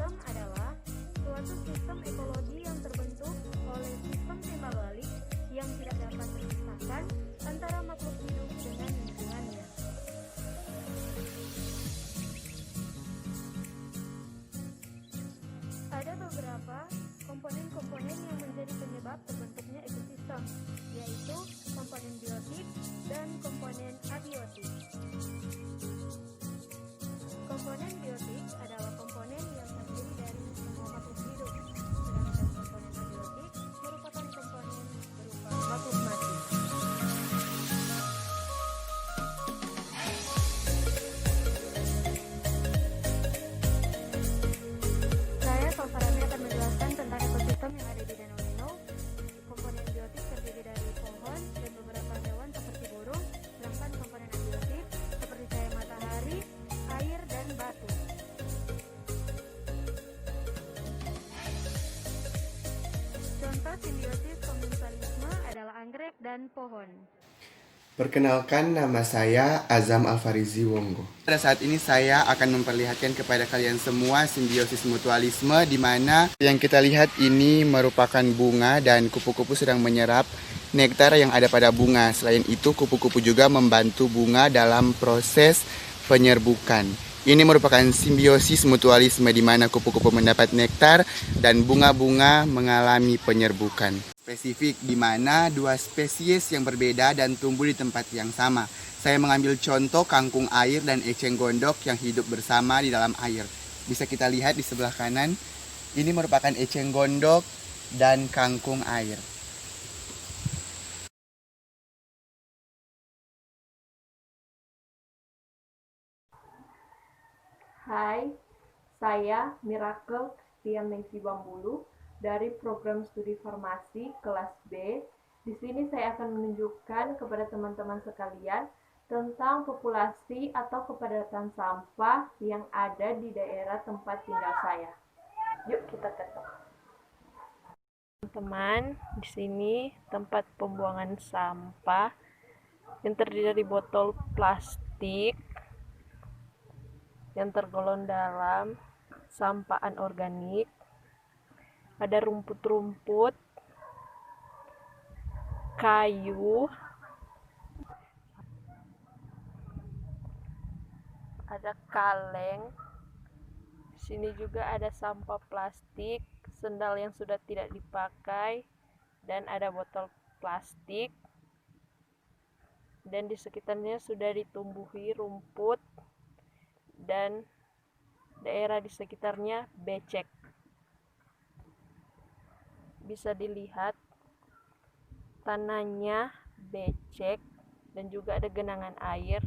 ekosistem adalah suatu sistem ekologi yang terbentuk oleh sistem timbal balik yang tidak dapat terpisahkan antara makhluk hidup dengan lingkungannya. Ada beberapa komponen-komponen yang menjadi penyebab terbentuknya ekosistem, yaitu komponen biotik dan komponen abiotik. Komponen biotik adalah komponen yang terdiri dari semua makhluk hidup, sedangkan komponen abiotik merupakan komponen berupa makhluk mati. Saya Salfarani akan menjelaskan tentang ekosistem yang ada di Danau Nino. Komponen biotik terdiri dari pohon dan beberapa hewan seperti burung, sedangkan komponen abiotik seperti cahaya matahari, air, dan batu. Contoh simbiosis komensalisme adalah anggrek dan pohon. Perkenalkan, nama saya Azam Alfarizi Wonggo. Pada saat ini saya akan memperlihatkan kepada kalian semua simbiosis mutualisme, di mana yang kita lihat ini merupakan bunga dan kupu-kupu sedang menyerap nektar yang ada pada bunga. Selain itu, kupu-kupu juga membantu bunga dalam proses penyerbukan. Ini merupakan simbiosis mutualisme di mana kupu-kupu mendapat nektar dan bunga-bunga mengalami penyerbukan. Spesifik di mana dua spesies yang berbeda dan tumbuh di tempat yang sama. Saya mengambil contoh kangkung air dan eceng gondok yang hidup bersama di dalam air. Bisa kita lihat di sebelah kanan, ini merupakan eceng gondok dan kangkung air. Hai, saya Miracle Kristianningsi Bambulu dari program studi farmasi kelas B. Di sini saya akan menunjukkan kepada teman-teman sekalian tentang populasi atau kepadatan sampah yang ada di daerah tempat tinggal saya. Yuk kita ketok. Teman-teman, di sini tempat pembuangan sampah yang terdiri dari botol plastik yang tergolong dalam sampah anorganik. Ada rumput-rumput, kayu, ada kaleng. Di sini juga ada sampah plastik, sendal yang sudah tidak dipakai, dan ada botol plastik. Dan di sekitarnya sudah ditumbuhi rumput dan daerah di sekitarnya becek. Bisa dilihat tanahnya becek dan juga ada genangan air.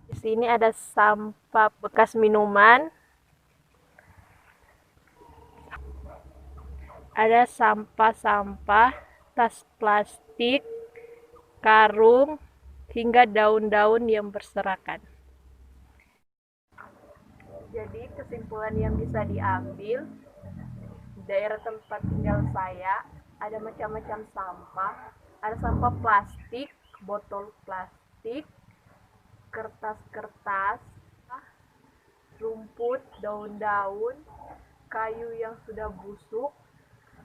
Di sini ada sampah bekas minuman. Ada sampah-sampah, tas plastik, karung, hingga daun-daun yang berserakan. Jadi kesimpulan yang bisa diambil, di daerah tempat tinggal saya ada macam-macam sampah. Ada sampah plastik, botol plastik, kertas-kertas, rumput, daun-daun, kayu yang sudah busuk,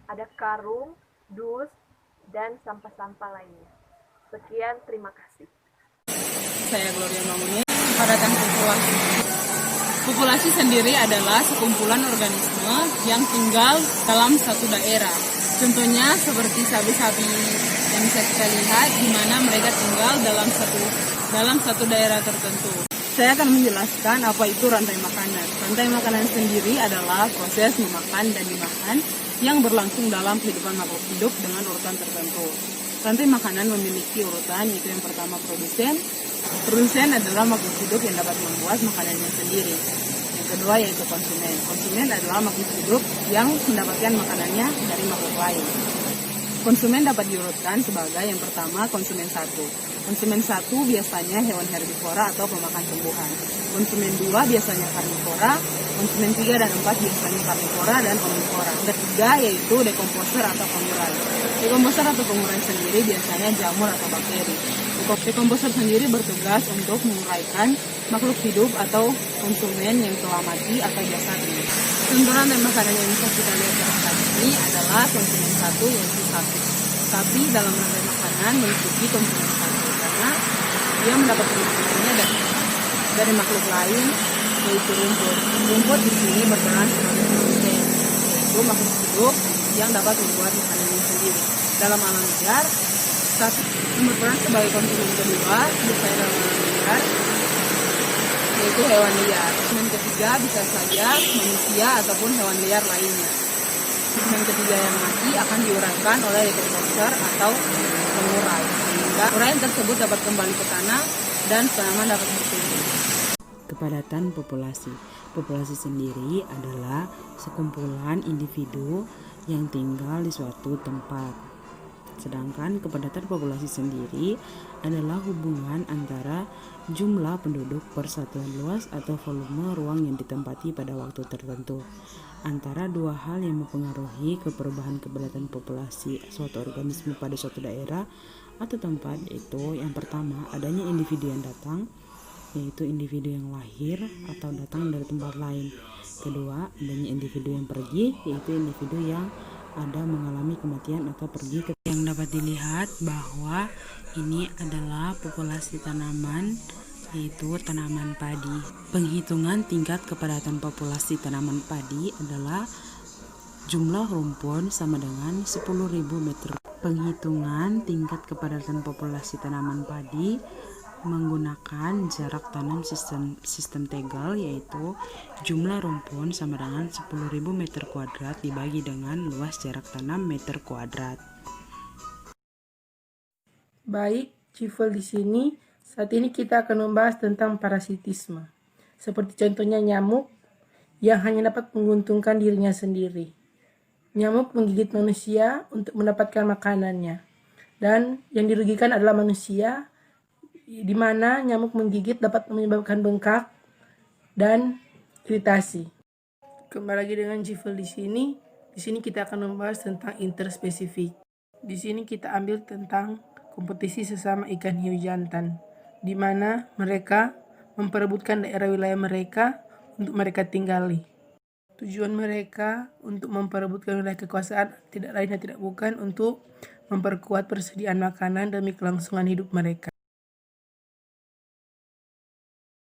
ada karung, dus, dan sampah-sampah lainnya. Sekian, terima kasih. Saya Gloria Mangunit, kepadatan populasi. Populasi sendiri adalah sekumpulan organisme yang tinggal dalam satu daerah. Contohnya seperti sapi-sapi yang bisa kita lihat, di mana mereka tinggal dalam satu daerah tertentu. Saya akan menjelaskan apa itu rantai makanan. Rantai makanan sendiri adalah proses memakan dan dimakan yang berlangsung dalam kehidupan makhluk hidup dengan urutan tertentu. Rantai makanan memiliki urutan, yaitu yang pertama produsen. Produsen adalah makhluk hidup yang dapat membuat makanannya sendiri. Yang kedua yaitu konsumen. Konsumen adalah makhluk hidup yang mendapatkan makanannya dari makhluk lain. Konsumen dapat diurutkan sebagai yang pertama konsumen satu. Konsumen satu biasanya hewan herbivora atau pemakan tumbuhan. Konsumen dua biasanya karnivora. Konsumen 3 dan 4 biasanya karnivora dan omnivora. Ketiga yaitu dekomposer atau pengurai. Dekomposer atau pengurai sendiri biasanya jamur atau bakteri. Dekomposer sendiri bertugas untuk menguraikan makhluk hidup atau konsumen yang telah mati atau jasadnya. Contoh rantai makanan yang bisa kita lihat di atas ini adalah konsumen satu, yaitu sapi. Sapi dalam rantai makanan meliputi konsumen satu karena dia mendapat makanannya dari makhluk lain, yaitu rumput. Rumput di sini berperan sebagai produsen, yaitu makhluk hidup yang dapat membuat makanannya sendiri. Dalam alam liar, sapi berperan sebagai konsumen kedua, bisa dalam alam liar, yaitu hewan liar. Konsumen ketiga bisa saja manusia ataupun hewan liar lainnya. Konsumen ketiga yang mati akan diuraikan oleh dekomposer atau pengurai, sehingga uraian tersebut dapat kembali ke tanah dan tanaman dapat bertumbuh. Kepadatan populasi. Populasi sendiri adalah sekumpulan individu yang tinggal di suatu tempat. Sedangkan kepadatan populasi sendiri adalah hubungan antara jumlah penduduk per satuan luas atau volume ruang yang ditempati pada waktu tertentu. Antara dua hal yang mempengaruhi perubahan kepadatan populasi suatu organisme pada suatu daerah atau tempat, yaitu yang pertama adanya individu yang datang, yaitu individu yang lahir atau datang dari tempat lain. Kedua, adanya individu yang pergi, yaitu individu yang ada mengalami kematian atau pergi ke. Yang dapat dilihat bahwa ini adalah populasi tanaman, yaitu tanaman padi. Penghitungan tingkat kepadatan populasi tanaman padi adalah jumlah rumpun sama dengan 10.000 meter. Penghitungan tingkat kepadatan populasi tanaman padi menggunakan jarak tanam sistem Tegel, yaitu jumlah rumpun sama dengan 10.000 meter kuadrat dibagi dengan luas jarak tanam meter kuadrat. Baik, Cifel di sini. Saat ini kita akan membahas tentang parasitisme. Seperti contohnya nyamuk yang hanya dapat menguntungkan dirinya sendiri. Nyamuk menggigit manusia untuk mendapatkan makanannya. Dan yang dirugikan adalah manusia, di mana nyamuk menggigit dapat menyebabkan bengkak dan iritasi. Kembali lagi dengan Cifel di sini. Di sini kita akan membahas tentang interspesifik. Di sini kita ambil tentang kompetisi sesama ikan hiu jantan, di mana mereka memperebutkan daerah wilayah mereka untuk mereka tinggali. Tujuan mereka untuk memperebutkan wilayah kekuasaan tidak lain dan tidak bukan untuk memperkuat persediaan makanan demi kelangsungan hidup mereka.